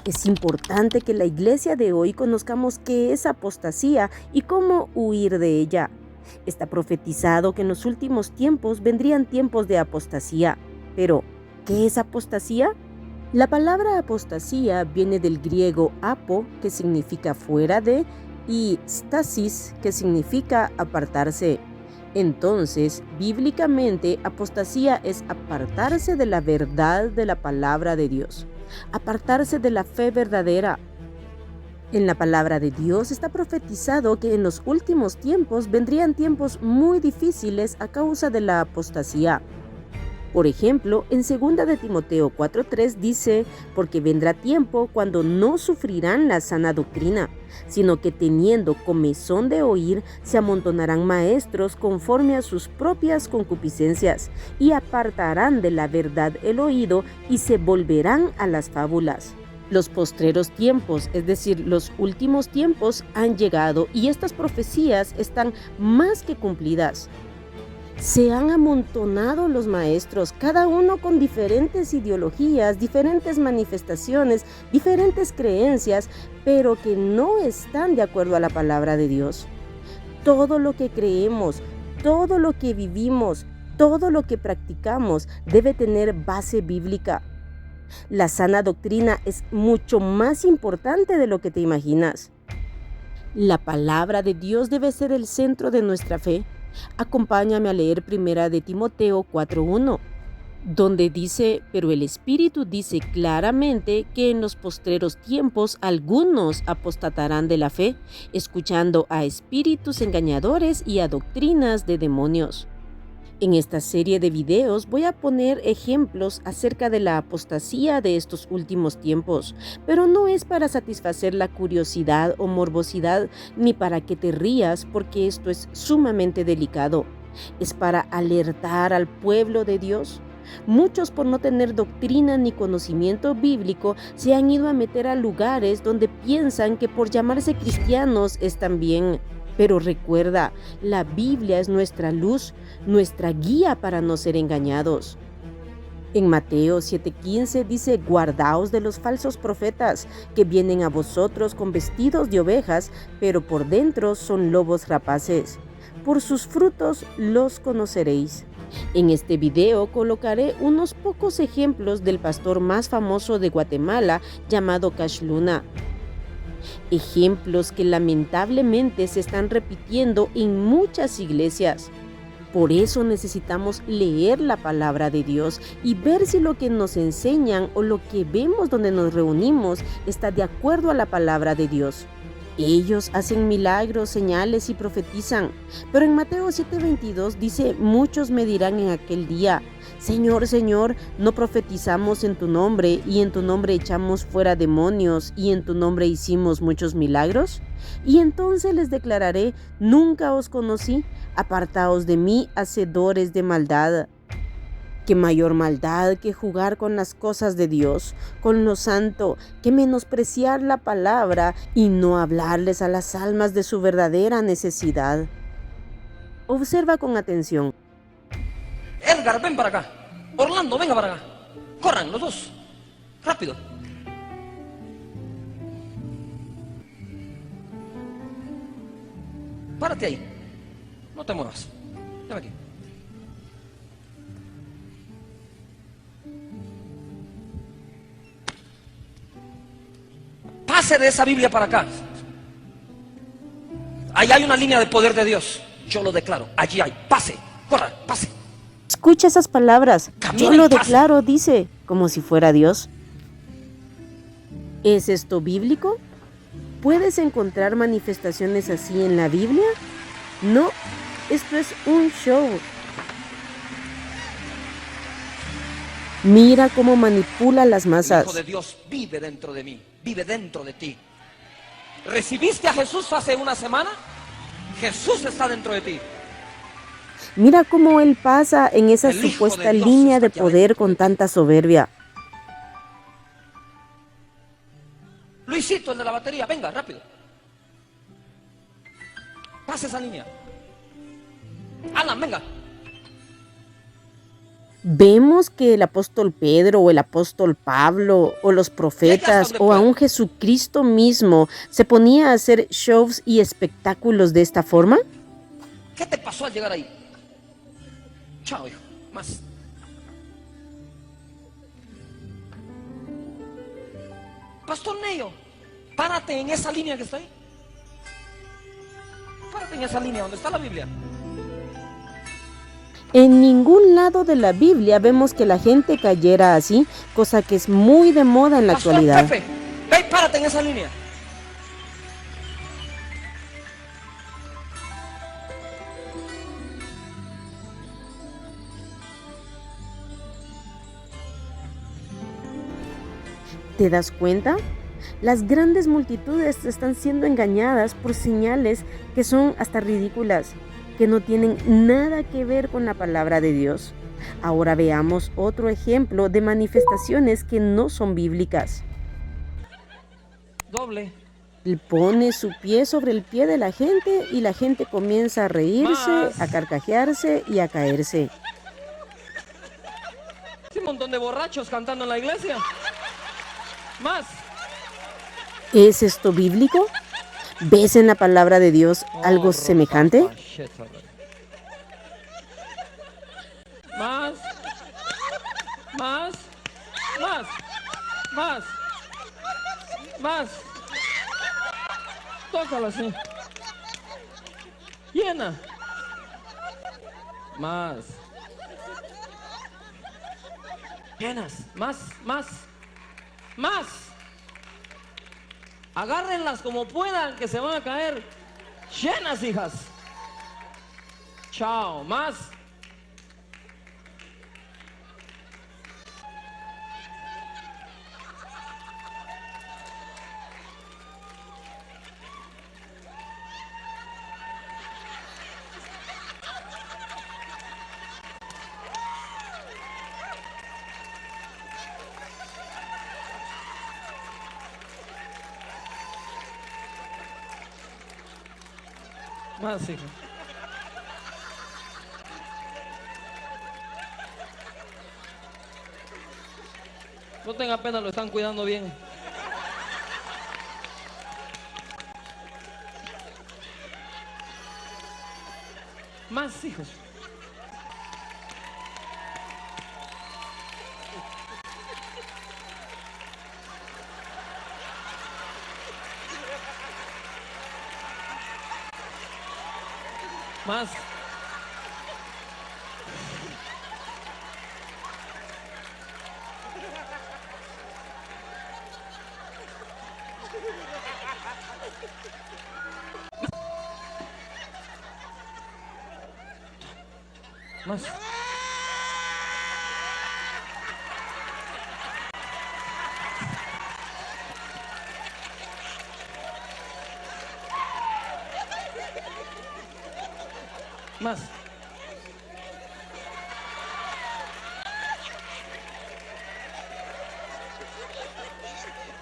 Es importante que la iglesia de hoy conozcamos qué es apostasía y cómo huir de ella. Está profetizado que en los últimos tiempos vendrían tiempos de apostasía. Pero, ¿qué es apostasía? La palabra apostasía viene del griego apo, que significa fuera de, y stasis, que significa apartarse. Entonces, bíblicamente, apostasía es apartarse de la verdad de la palabra de Dios, apartarse de la fe verdadera. En la palabra de Dios está profetizado que en los últimos tiempos vendrían tiempos muy difíciles a causa de la apostasía. Por ejemplo, en 2 de Timoteo 4:3 dice, porque vendrá tiempo cuando no sufrirán la sana doctrina, sino que teniendo comezón de oír, se amontonarán maestros conforme a sus propias concupiscencias, y apartarán de la verdad el oído, y se volverán a las fábulas. Los postreros tiempos, es decir, los últimos tiempos, han llegado, y estas profecías están más que cumplidas. Se han amontonado los maestros, cada uno con diferentes ideologías, diferentes manifestaciones, diferentes creencias, pero que no están de acuerdo a la palabra de Dios. Todo lo que creemos, todo lo que vivimos, todo lo que practicamos debe tener base bíblica. La sana doctrina es mucho más importante de lo que te imaginas. La palabra de Dios debe ser el centro de nuestra fe. Acompáñame a leer 1 de Timoteo 4:1, donde dice, pero el Espíritu dice claramente que en los postreros tiempos algunos apostatarán de la fe, escuchando a espíritus engañadores y a doctrinas de demonios. En esta serie de videos voy a poner ejemplos acerca de la apostasía de estos últimos tiempos, pero no es para satisfacer la curiosidad o morbosidad ni para que te rías, porque esto es sumamente delicado. Es para alertar al pueblo de Dios. Muchos, por no tener doctrina ni conocimiento bíblico, se han ido a meter a lugares donde piensan que por llamarse cristianos están bien. Pero recuerda, la Biblia es nuestra luz, nuestra guía para no ser engañados. En Mateo 7:15 dice, guardaos de los falsos profetas, que vienen a vosotros con vestidos de ovejas, pero por dentro son lobos rapaces. Por sus frutos los conoceréis. En este video colocaré unos pocos ejemplos del pastor más famoso de Guatemala, llamado Cash Luna. Ejemplos que lamentablemente se están repitiendo en muchas iglesias. Por eso necesitamos leer la palabra de Dios y ver si lo que nos enseñan o lo que vemos donde nos reunimos está de acuerdo a la palabra de Dios. Ellos hacen milagros, señales y profetizan. Pero en Mateo 7:22 dice, muchos me dirán en aquel día, Señor, Señor, ¿no profetizamos en tu nombre y en tu nombre echamos fuera demonios y en tu nombre hicimos muchos milagros? Y entonces les declararé, nunca os conocí, apartaos de mí, hacedores de maldad. Qué mayor maldad que jugar con las cosas de Dios, con lo santo, que menospreciar la palabra y no hablarles a las almas de su verdadera necesidad. Observa con atención. Edgar, ven para acá. Orlando, venga para acá. Corran los dos. Rápido. Párate ahí. No te muevas. Ven aquí. Pase de esa Biblia para acá. Ahí hay una línea de poder de Dios. Yo lo declaro. Allí hay. Pase. Corra, pase. Escucha esas palabras. Yo lo declaro, dice, como si fuera Dios. ¿Es esto bíblico? ¿Puedes encontrar manifestaciones así en la Biblia? No, esto es un show. Mira cómo manipula las masas. El Hijo de Dios vive dentro de mí, vive dentro de ti. ¿Recibiste a Jesús hace una semana? Jesús está dentro de ti. Mira cómo él pasa en esa supuesta línea de poder con tanta soberbia. Luisito, el de la batería, venga, rápido. Pase esa línea. Alan, venga. Vemos que el apóstol Pedro o el apóstol Pablo o los Llegue hasta profetas donde o pueda. aún Jesucristo mismo se ponía a hacer shows y espectáculos de esta forma. ¿Qué te pasó al llegar ahí? Chao, hijo. Más. Pastor Neyo, párate en esa línea que está ahí. Párate en esa línea donde está la Biblia. En ningún lado de la Biblia vemos que la gente cayera así, cosa que es muy de moda en la Pastor actualidad. Pepe, ve y párate en esa línea. ¿Te das cuenta? Las grandes multitudes están siendo engañadas por señales que son hasta ridículas, que no tienen nada que ver con la palabra de Dios. Ahora veamos otro ejemplo de manifestaciones que no son bíblicas. Doble. Él pone su pie sobre el pie de la gente y la gente comienza a reírse, Más. a carcajearse y a caerse. Hay un montón de borrachos cantando en la iglesia. Más. ¿Es esto bíblico? ¿Ves en la palabra de Dios algo semejante? Más. Más. Más. Más. Más. Tócalo así. Llena. Más. Llenas. Más. Más. Más. Agárrenlas como puedan, que se van a caer. Llenas, hijas. Chao. Más. Más, hijo. No tenga pena, lo están cuidando bien. Más, hijos. Más. Más. Más.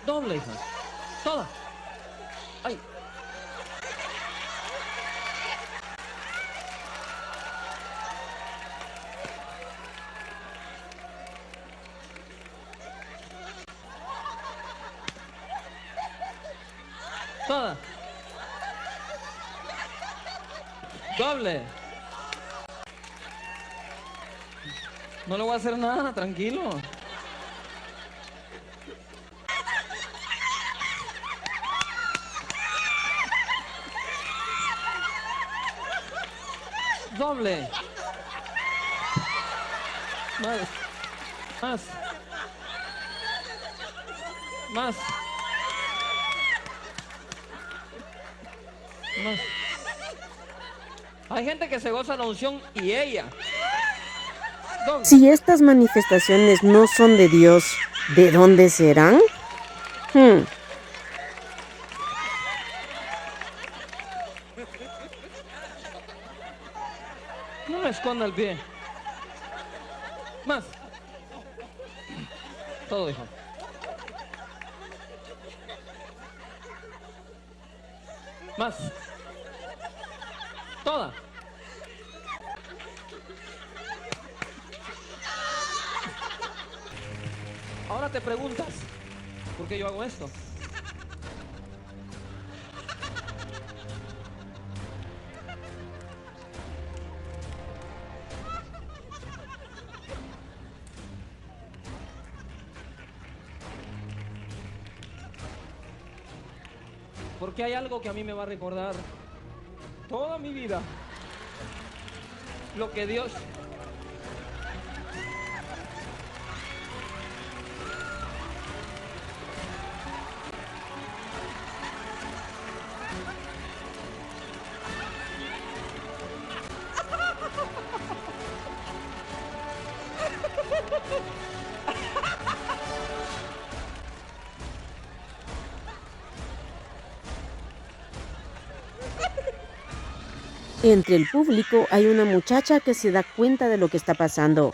Doble, hija. Toda. Ay. Toda. Doble. No le voy a hacer nada, tranquilo. Doble. Más. Más. Más. Más. Hay gente que se goza la unción y ella. Doble. Si estas manifestaciones no son de Dios, ¿de dónde serán? No me esconda el pie. Más. Todo, hijo. Más. Toda. Ahora te preguntas, ¿por qué yo hago esto? Porque hay algo que a mí me va a recordar toda mi vida. Lo que Dios... Entre el público hay una muchacha que se da cuenta de lo que está pasando.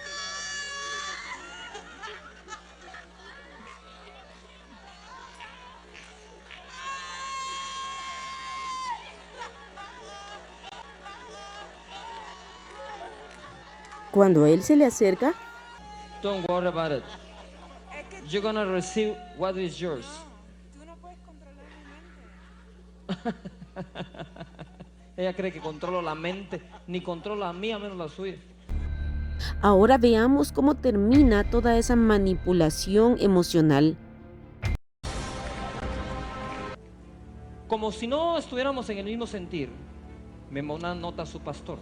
Cuando él se le acerca, Don't worry about it. You're gonna receive what is yours. Tú no puedes controlar mi mente. Ella cree que controlo la mente, ni controla la mía menos la suya. ahora veamos cómo termina toda esa manipulación emocional. Como si no estuviéramos en el mismo sentir, me manda una nota a su pastor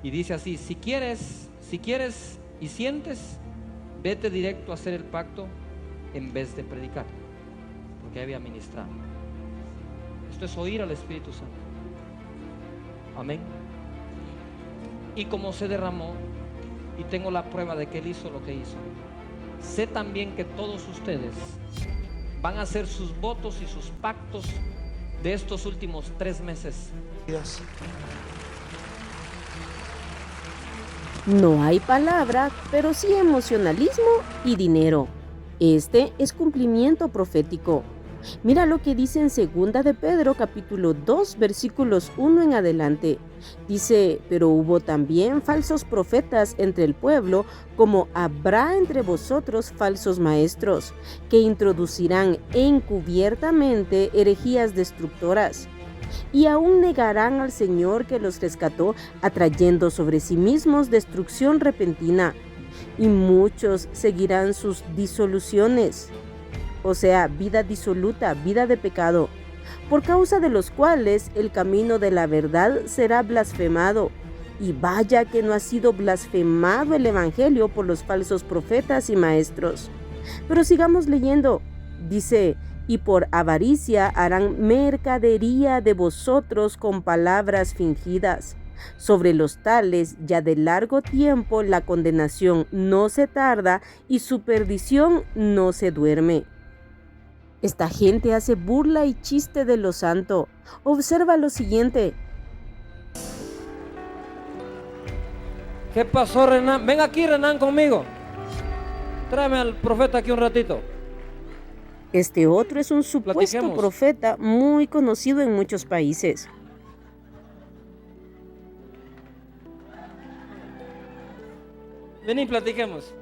y dice así: si quieres y sientes, vete directo a hacer el pacto en vez de predicar, porque había ministrado. Esto es oír al Espíritu Santo. Amén. Y como se derramó, y tengo la prueba de que Él hizo lo que hizo, sé también que todos ustedes van a hacer sus votos y sus pactos de estos últimos 3 meses. Dios. No hay palabra, pero sí emocionalismo y dinero. Este es cumplimiento profético. Mira lo que dice en 2 de Pedro capítulo 2 versículos 1 en adelante. Dice: pero hubo también falsos profetas entre el pueblo, como habrá entre vosotros falsos maestros, que introducirán encubiertamente herejías destructoras. Y aún negarán al Señor que los rescató, atrayendo sobre sí mismos destrucción repentina. Y muchos seguirán sus disoluciones, o sea, vida disoluta, vida de pecado, por causa de los cuales el camino de la verdad será blasfemado. Y vaya que no ha sido blasfemado el Evangelio por los falsos profetas y maestros. Pero sigamos leyendo. Dice: y por avaricia harán mercadería de vosotros con palabras fingidas. Sobre los tales ya de largo tiempo la condenación no se tarda y su perdición no se duerme. Esta gente hace burla y chiste de lo santo. Observa lo siguiente. ¿Qué pasó, Renan? Ven aquí, Renan, conmigo. Tráeme al profeta aquí un ratito. Este otro es un supuesto Platiquemos. profeta muy conocido en muchos países. Ven y platiquemos.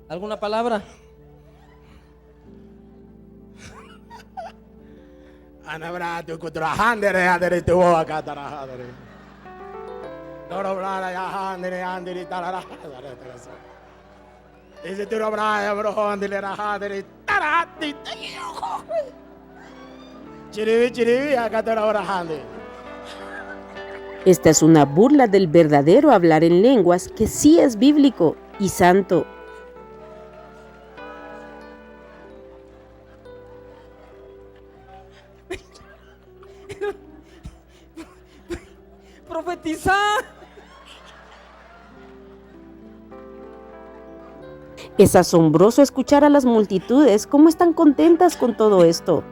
¿Alguna palabra? Ana bratu kutrahandere andere tu acá tarahadere. Doro brada ya handere andere tarahadere. Ese tu brada bro handere rahadere tarahati. Chirivi acá tarahadere. Esta es una burla del verdadero hablar en lenguas que sí es bíblico y santo. Profetizar. Es asombroso escuchar a las multitudes cómo están contentas con todo esto.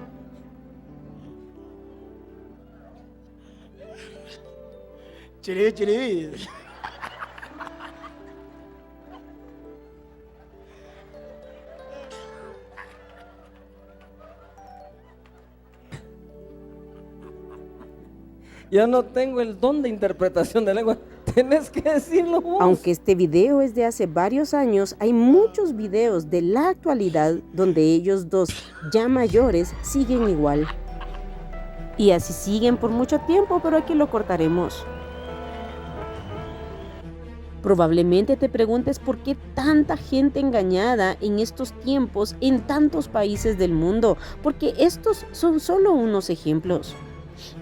Chirivi. Ya no tengo el don de interpretación de lengua. Tenés que decirlo vos. Aunque este video es de hace varios años, hay muchos videos de la actualidad donde ellos dos, ya mayores, siguen igual. Y así siguen por mucho tiempo, pero aquí lo cortaremos. Probablemente te preguntes por qué tanta gente engañada en estos tiempos en tantos países del mundo, porque estos son solo unos ejemplos.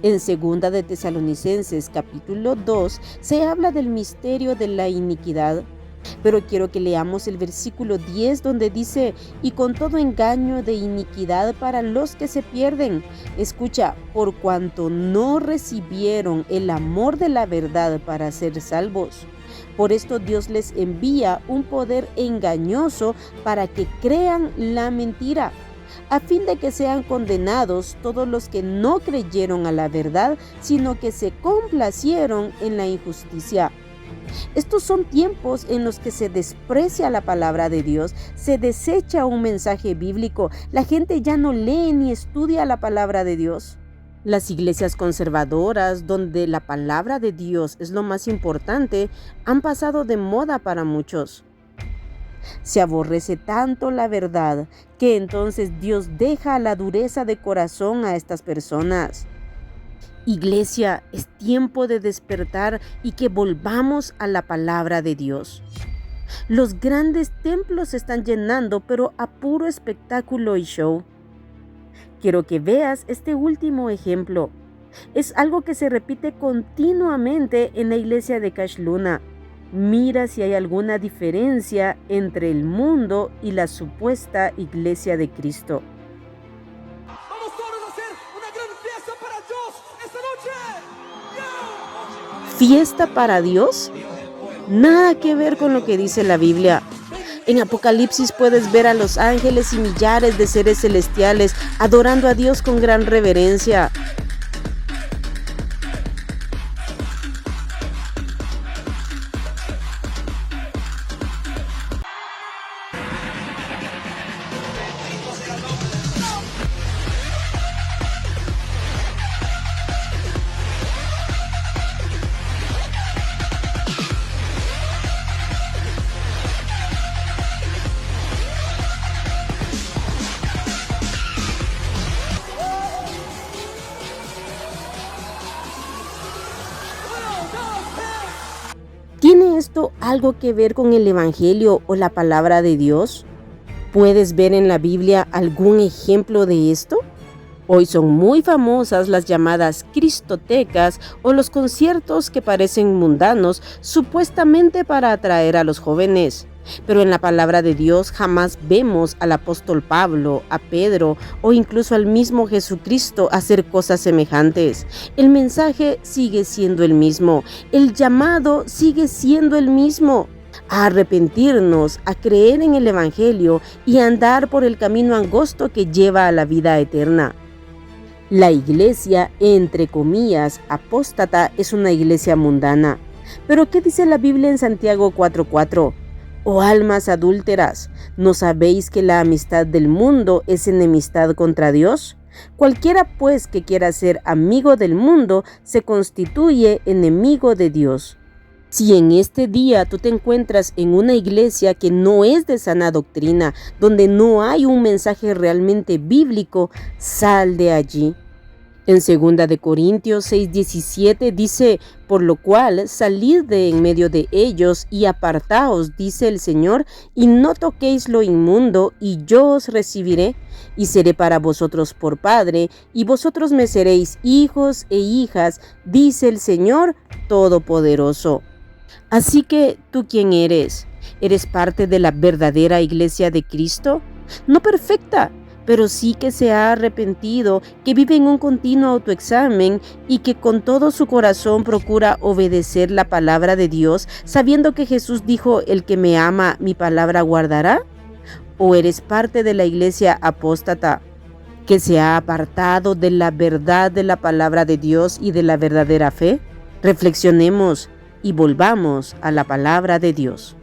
En 2 de Tesalonicenses capítulo 2 se habla del misterio de la iniquidad, pero quiero que leamos el versículo 10 donde dice: y con todo engaño de iniquidad para los que se pierden. Escucha, por cuanto no recibieron el amor de la verdad para ser salvos. Por esto Dios les envía un poder engañoso para que crean la mentira, a fin de que sean condenados todos los que no creyeron a la verdad, sino que se complacieron en la injusticia. Estos son tiempos en los que se desprecia la palabra de Dios, se desecha un mensaje bíblico, la gente ya no lee ni estudia la palabra de Dios. Las iglesias conservadoras, donde la palabra de Dios es lo más importante, han pasado de moda para muchos. Se aborrece tanto la verdad que entonces Dios deja la dureza de corazón a estas personas. Iglesia, es tiempo de despertar y que volvamos a la palabra de Dios. Los grandes templos se están llenando, pero a puro espectáculo y show. Quiero que veas este último ejemplo. Es algo que se repite continuamente en la iglesia de Cash Luna. Mira si hay alguna diferencia entre el mundo y la supuesta iglesia de Cristo. Vamos todos a hacer una gran fiesta para Dios esta noche. ¿Fiesta para Dios? Nada que ver con lo que dice la Biblia. En Apocalipsis puedes ver a los ángeles y millares de seres celestiales adorando a Dios con gran reverencia. ¿Tiene esto algo que ver con el Evangelio o la palabra de Dios? ¿Puedes ver en la Biblia algún ejemplo de esto? Hoy son muy famosas las llamadas cristotecas o los conciertos que parecen mundanos supuestamente para atraer a los jóvenes. Pero en la palabra de Dios jamás vemos al apóstol Pablo, a Pedro o incluso al mismo Jesucristo hacer cosas semejantes. El mensaje sigue siendo el mismo, el llamado sigue siendo el mismo: a arrepentirnos, a creer en el Evangelio y a andar por el camino angosto que lleva a la vida eterna. La iglesia, entre comillas, apóstata, es una iglesia mundana. ¿Pero qué dice la Biblia en Santiago 4:4? Oh almas adúlteras, ¿no sabéis que la amistad del mundo es enemistad contra Dios? Cualquiera pues que quiera ser amigo del mundo se constituye enemigo de Dios. Si en este día tú te encuentras en una iglesia que no es de sana doctrina, donde no hay un mensaje realmente bíblico, sal de allí. En 2 de Corintios 6:17 dice: por lo cual salid de en medio de ellos y apartaos, dice el Señor, y no toquéis lo inmundo, y yo os recibiré, y seré para vosotros por Padre, y vosotros me seréis hijos e hijas, dice el Señor Todopoderoso. Así que, ¿tú quién eres? ¿Eres parte de la verdadera iglesia de Cristo? No perfecta, pero sí que se ha arrepentido, que vive en un continuo autoexamen y que con todo su corazón procura obedecer la palabra de Dios, sabiendo que Jesús dijo: el que me ama, mi palabra guardará. ¿O eres parte de la iglesia apóstata, que se ha apartado de la verdad de la palabra de Dios y de la verdadera fe? Reflexionemos y volvamos a la palabra de Dios.